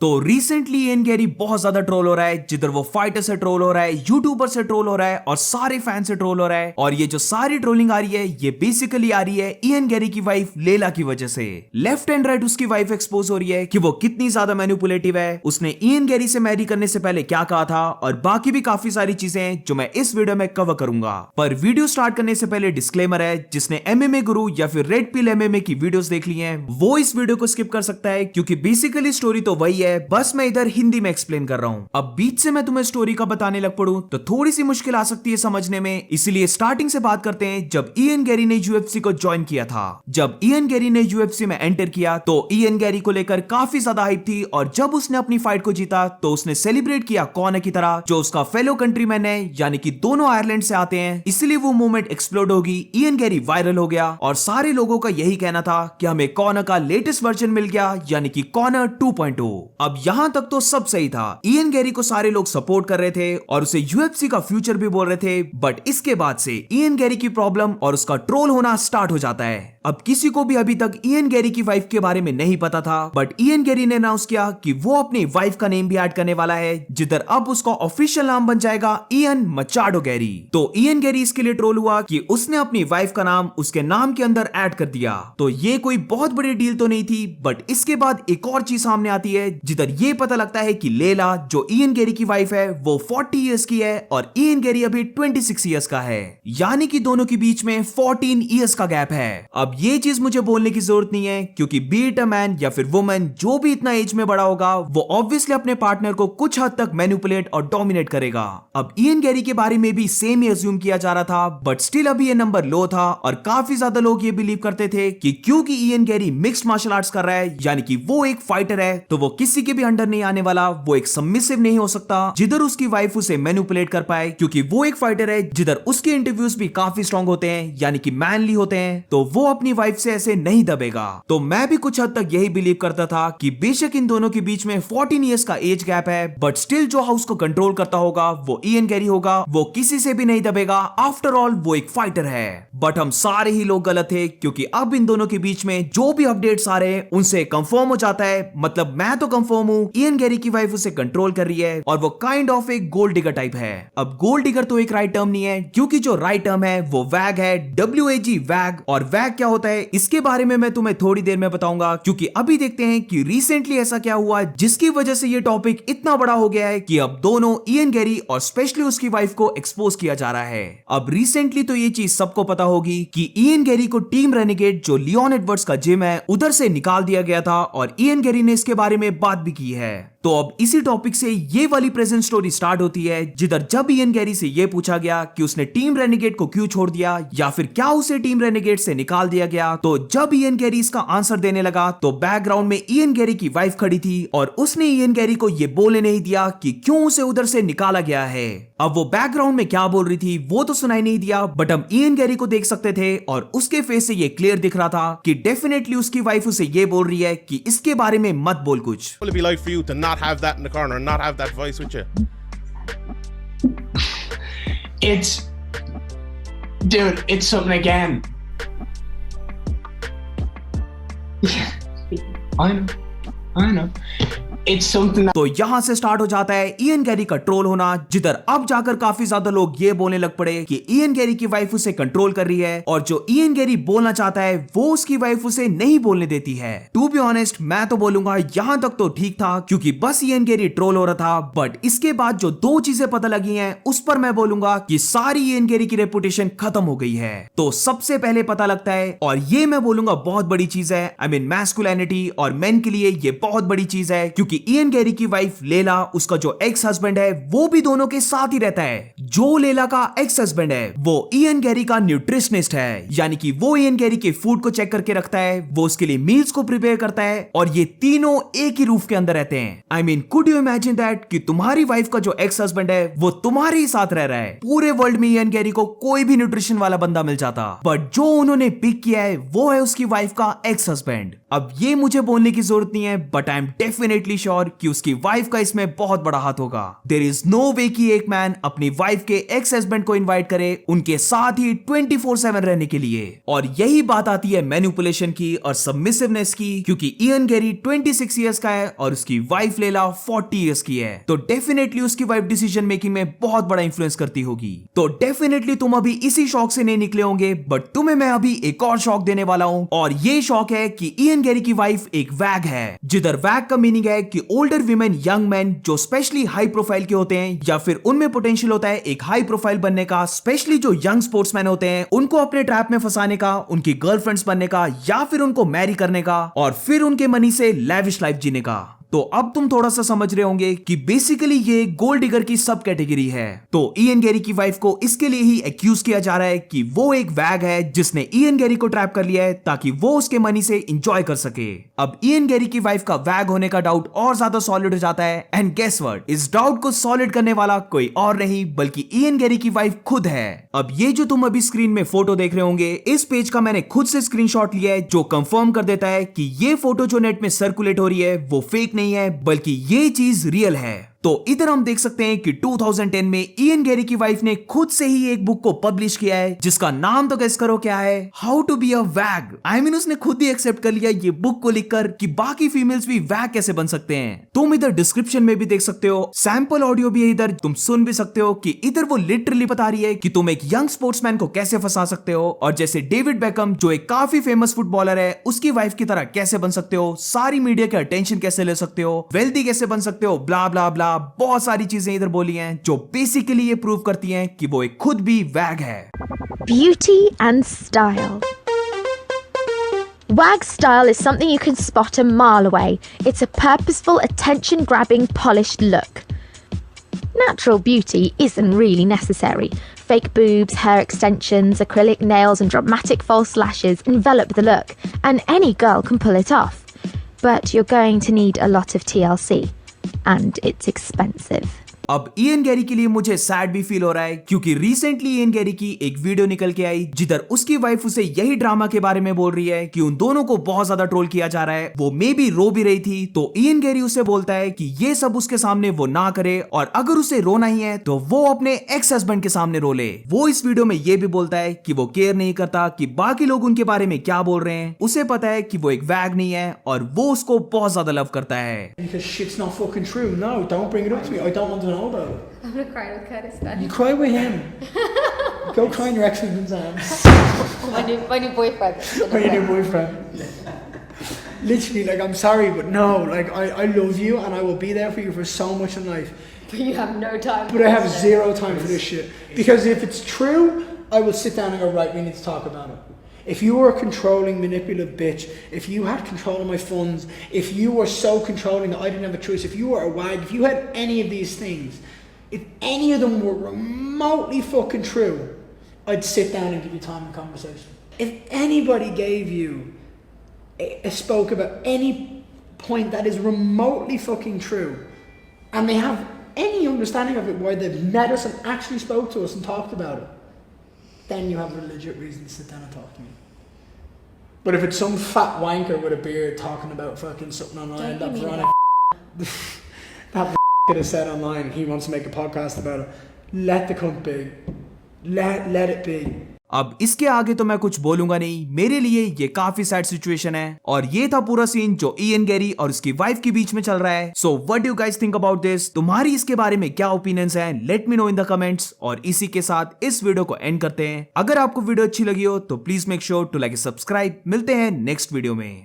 तो recently Ian Gary बहुत ज्यादा ट्रोल हो रहा है, जिधर वो फाइटर से ट्रोल हो रहा है, यूट्यूबर से ट्रोल हो रहा है और सारे फैन से ट्रोल हो रहा है। और ये जो सारी ट्रोलिंग आ रही है ये बेसिकली आ रही है इयन गैरी की वाइफ लेला की वजह से। लेफ्ट एंड राइट उसकी वाइफ एक्सपोज हो रही है कि वो कितनी ज्यादा मैनिपुलेटिव है, उसने इयन गैरी से मैरी करने से पहले क्या कहा था और बाकी भी काफी सारी चीजें जो मैं इस वीडियो में कवर करूंगा। पर वीडियो स्टार्ट करने से पहले डिस्क्लेमर है, जिसने एमएमए गुरु या फिर रेड पिल एमएमए की वीडियोस देख ली हैं वो इस वीडियो को स्किप कर सकता है, क्योंकि बेसिकली स्टोरी तो वही है, बस मैं इधर हिंदी में एक्सप्लेन कर रहा हूं। अब बीच से मैं तुम्हें स्टोरी का बताने लग पड़ूं तो थोड़ी सी मुश्किल आ सकती है समझने में, इसलिए स्टार्टिंग से बात करते हैं जब इयन गैरी ने यूएफसी को ज्वाइन किया था। जब इयन गैरी ने यूएफसी में एंटर किया तो इयन गैरी को लेकर काफी ज्यादा हाइप थी, और जब उसने अपनी फाइट को जीता तो उसने सेलिब्रेट किया कॉनर की तरह, जो उसका फेलो कंट्रीमैन है, यानी कि दोनों आयरलैंड से आते हैं, इसलिए वो मूवमेंट एक्सप्लोड होगी। इयन गैरी वायरल हो गया और सारे लोगों का यही कहना था कि हमें कॉनर का लेटेस्ट वर्जन मिल गया, यानी कि कॉनर 2.0। अब यहां तक तो सब सही था, इयन गैरी को सारे लोग सपोर्ट कर रहे थे और उसे यूएफसी का फ्यूचर भी बोल रहे थे। बट इसके बाद से इयन गैरी की प्रॉब्लम और उसका ट्रोल होना स्टार्ट हो जाता है। अब किसी को भी अभी तक इयन गैरी की वाइफ के बारे में नहीं पता था, बट इयन गैरी ने अनाउंस किया कि वो अपनी वाइफ का नेम भी ऐड करने वाला है, जिधर अब उसका ऑफिशियल नाम बन जाएगा इयन मचाडो गैरी। तो इयन गैरी इसके लिए ट्रोल हुआ कि उसने अपनी वाइफ का नाम उसके नाम के अंदर ऐड कर दिया। तो ये कोई बहुत बड़ी डील तो नहीं थी, बट इसके बाद एक और चीज सामने आती है, जिधर ये पता लगता है कि लेला जो इयन गैरी की वाइफ है वो 40 इयर्स की है और इयन गैरी अभी 26 इयर्स का है, यानी कि दोनों के बीच में 14 इयर्स का गैप है। अब ये चीज मुझे बोलने की जरूरत नहीं है, क्योंकि बीट अ मैन या फिर वुमन जो भी इतना एज में बड़ा होगा वो ऑब्वियसली अपने पार्टनर को कुछ हद तक मैनिपुलेट और डोमिनेट करेगा। अब इयन गैरी के बारे में भी सेम ही अज्यूम किया जा रहा था, बट स्टिल अभी ये नंबर लो था और काफी ज्यादा लोग ये बिलीव करते थे कि क्योंकि Ian Garry mixed martial arts कर रहा है, यानी कि वो एक फाइटर है, तो वो किसी के भी अंडर नहीं आने वाला, वो एक सबमिसिव नहीं हो सकता जिधर उसकी वाइफ उसे मैनिपुलेट कर पाए, क्योंकि वो एक फाइटर है जिधर उसके इंटरव्यूज भी काफी स्ट्रांग होते हैं, यानी कि मैनली होते हैं, तो वो अपनी वाइफ से ऐसे नहीं दबेगा। तो मैं भी कुछ हद तक यही बिलीव करता था कि बेशक इन दोनों के बीच में 14 इयर्स का एज गैप है, बट स्टिल जो हाउस को कंट्रोल करता होगा वो इयन गैरी होगा, वो किसी से भी नहीं दबेगा, आफ्टर ऑल वो एक फाइटर है। बट हम सारे ही लोग गलत थे, क्योंकि अब इन दोनों के बीच में जो भी अपडेट्स आ रहे हैं उनसे कंफर्म हो जाता है, मतलब मैं तो कंफर्म हूं इयन गैरी की वाइफ उसे कंट्रोल कर रही है और वो काइंड ऑफ एक गोल्ड डिगर टाइप है। अब गोल्ड डिगर तो एक राइट टर्म नहीं है, क्योंकि जो राइट टर्म है वो वैग है, WAG वैग। और वैग क्या होता है इसके बारे में मैं तुम्हें थोड़ी देर में बताऊंगा, क्योंकि अभी देखते हैं कि रिसेंटली ऐसा क्या हुआ जिसकी वजह से ये टॉपिक इतना बड़ा हो गया है कि अब दोनों इयन गैरी और स्पेशली उसकी वाइफ को एक्सपोज किया जा रहा है। अब रिसेंटली तो ये चीज सबको पता होगी कि इयन गैरी को टीम रेनेगेड जो लियोन एडवर्ड्स का जिम है उधर से निकाल दिया गया था, और इयन गैरी ने इसके बारे में बात भी की है। तो अब इसी टॉपिक से ये वाली प्रेजेंट स्टोरी स्टार्ट होती है, जिधर जब इयन गैरी से ये पूछा गया कि उसने टीम रेनेगेड को क्यों छोड़ दिया या फिर क्या उसे टीम रेनेगेड से निकाल दिया गया, तो जब इयन गैरी इसका आंसर देने लगा तो बैकग्राउंड में इयन गैरी की वाइफ खड़ी थी और उसने इयन गैरी को ये बोलने नहीं दिया कि क्यों उसे उधर से निकाला गया है। अब वो बैकग्राउंड में क्या बोल रही थी वो तो सुनाई नहीं दिया, बट हम इयन गैरी को देख सकते थे और उसके फेस से ये क्लियर दिख रहा था कि डेफिनेटली उसकी वाइफ उसे ये बोल रही है कि इसके बारे में मत बोल कुछ। Will it be like for you to not have that in the corner and not have that voice with you? Dude, it's something again. I know. It's something that... तो यहां से स्टार्ट हो जाता है इयन गैरी का troll होना, जिधर अब जाकर काफी ज्यादा लोग ये बोलने लग पड़े कि इयन गैरी की वाइफ उसे कंट्रोल कर रही है और जो इयन गैरी बोलना चाहता है वो उसकी वाइफ उसे नहीं बोलने देती है। टू बी ऑनेस्ट मैं तो बोलूंगा यहां तक तो ठीक था, क्योंकि बस इयन गैरी ट्रोल हो रहा था, बट इसके बाद जो दो चीजें पता लगी हैं उस पर मैं बोलूंगा कि सारी इयन गैरी की रेपुटेशन खत्म हो गई है। तो सबसे पहले पता लगता है, और ये मैं बोलूंगा बहुत बड़ी चीज है, आई मीन मैस्कुलिनिटी और मेन के लिए ये बहुत बड़ी चीज है, क्योंकि इयन गैरी की वाइफ लेला, उसका जो एक्स हस्बैंड है वो भी दोनों के साथ ही रहता है। जो लेला का एक्स हस्बैंड है वो इयन गैरी का न्यूट्रिशनिस्ट है, यानी कि वो इयन गैरी के फूड को चेक करके रखता है, वो उसके लिए मील्स को प्रिपेयर करता है, और ये तीनों एक ही रूफ के अंदर रहते हैं। I mean could you imagine that कि तुम्हारी वाइफ का जो एक्स हस्बैंड है वो तुम्हारे ही साथ रह रहा है। पूरे वर्ल्ड में इयन गैरी को कोई भी न्यूट्रिशन वाला बंदा मिल जाता, बट जो उन्होंने पिक किया है वो है उसकी वाइफ का एक्स हस्बैंड। अब ये मुझे बोलने की जरूरत नहीं है, but I am definitely sure कि उसकी वाइफ का इसमें बहुत बड़ा हाथ होगा। देयर इज नो वे कि एक मैन अपनी वाइफ के एक्स हस्बैंड को इनवाइट करे उनके साथ ही 24/7 रहने के लिए। और यही बात आती है मैनिपुलेशन की और सबमिसिवनेस की, क्योंकि इयन गैरी 26 इयर्स का है और उसकी वाइफ लेला 40 इयर्स की है। तो डेफिनेटली उसकी वाइफ डिसीजन मेकिंग में बहुत बड़ा इंफ्लुएंस करती होगी। तो डेफिनेटली तुम अभी इसी शॉक से नहीं निकले होंगे, बट तुम्हें मैं अभी एक और शॉक देने वाला हूं। और ये शॉक है कि इयन गैरी की वाइफ एक वैग है, जिधर वैग का मीनिंग है कि ओल्डर विमेन, यंग मैन जो स्पेशली हाई प्रोफाइल के होते हैं या फिर उनमें पोटेंशियल होता है एक हाई प्रोफाइल बनने का, स्पेशली जो यंग स्पोर्ट्समैन होते हैं उनको अपने ट्रैप में फंसाने का, उनकी गर्लफ्रेंड्स बनने का या फिर उनको मैरी करने का और फिर उनके मनी से लैविश लाइफ जीने का। तो अब तुम थोड़ा सा समझ रहे होंगे कि बेसिकली ये गोल्ड डिगर की सब कैटेगरी है। तो इयन गैरी की वाइफ को इसके लिए ही एक्यूज किया जा रहा है कि वो एक वैग है जिसने इयन गैरी को ट्रैप कर लिया है ताकि वो उसके मनी से एंजॉय कर सके। अब इयन गैरी की वाइफ का वैग होने का डाउट और ज्यादा सॉलिड हो जाता है। एंड गेस व्हाट, इस डाउट को सॉलिड करने वाला कोई और नहीं बल्कि इयन गैरी की वाइफ खुद है। अब ये जो तुम अभी स्क्रीन में फोटो देख रहे होंगे, इस पेज का मैंने खुद से स्क्रीनशॉट लिया है जो कंफर्म कर देता है कि ये फोटो जो नेट में सर्कुलेट हो रही है वो फेक नहीं है बल्कि ये चीज रियल है। तो इधर हम देख सकते हैं कि 2010 में इयन गैरी की वाइफ ने खुद से ही एक बुक को पब्लिश किया है जिसका नाम तो गेस करो क्या है, हाउ टू बी अ वैग। आई मीन उसने खुद ही एक्सेप्ट कर लिया ये बुक को लिखकर कि बाकी फीमेल्स भी वैग कैसे बन सकते हैं। तुम इधर डिस्क्रिप्शन में भी देख सकते हो, सैंपल ऑडियो भी है इधर, तुम सुन भी सकते हो कि इधर वो लिटरली बता रही है कि तुम एक यंग स्पोर्ट्समैन को कैसे फंसा सकते हो और जैसे डेविड बेकम जो एक काफी फेमस फुटबॉलर है उसकी वाइफ की तरह कैसे बन सकते हो, सारी मीडिया के अटेंशन कैसे ले सकते हो, वेल्दी कैसे बन सकते हो, ब्ला ब्ला ब्ला, बहुत सारी चीजें इधर बोली हैं जो बेसिकली ये प्रूव करती हैं कि वो एक खुद भी वैग है। Beauty and style. Wag style is something you can spot a mile away. It's a purposeful, attention-grabbing, polished look. Natural beauty isn't really necessary. Fake boobs, hair extensions, acrylic nails and dramatic false lashes envelop the look, and any girl can pull it off. But you're going to need a lot of TLC. And it's expensive. अब Ian Gary के लिए मुझे sad भी feel हो रहा है क्योंकि recently Ian Gary की एक वीडियो निकल के आई जिधर उसकी वाइफ उसे यही ड्रामा के बारे में बोल रही है कि उन दोनों को बहुत ज्यादा ट्रोल किया जा रहा है। वो मे भी रो भी रही थी, तो इयन गैरी उसे बोलता है कि ये सब उसके सामने वो ना करे और अगर उसे रोना ही है तो वो अपने एक्स हस्बैंड के सामने रो ले। वो इस वीडियो में ये भी बोलता है कि वो केयर नहीं करता कि बाकी लोग उनके बारे में क्या बोल रहे हैं, उसे पता है कि वो एक वैग नहीं है और वो उसको बहुत ज्यादा लव करता है। Because shit's not fucking true. No, don't bring it up to me. I don't want to know about it. I'm gonna cry with Curtis then. You cry with him. Go cry in your ex-husband's arms. my new boyfriend. Or your new boyfriend. Literally, like, I'm sorry, but no, like, I love you and I will be there for you for so much in life. But you have no time. But I have zero time for this shit. Because if it's true, I will sit down and go, right, we need to talk about it. If you were a controlling, manipulative bitch, if you had control of my funds, if you were so controlling that I didn't have a choice, if you were a wag, if you had any of these things, if any of them were remotely fucking true, I'd sit down and give you time and conversation. If anybody gave you spoke about any point that is remotely fucking true, and they have any understanding of it where they've met us and actually spoke to us and talked about it, then you have a legit reason to sit down and talk to me. But if it's some fat wanker with a beard talking about fucking something online that Veronica that could have said online and he wants to make a podcast about it, let the cunt be. Let it be. अब इसके आगे तो मैं कुछ बोलूंगा नहीं, मेरे लिए ये काफी सैड सिचुएशन है और ये था पूरा सीन जो इयन गैरी और उसकी वाइफ के बीच में चल रहा है। So what do you guys think about this? तुम्हारी इसके बारे में क्या ओपिनियंस हैं? Let me know in the comments. और इसी के साथ इस वीडियो को एंड करते हैं। अगर आपको वीडियो अच्छी लगी हो तो please make sure to like subscribe. मिलते हैं नेक्स्ट वीडियो में।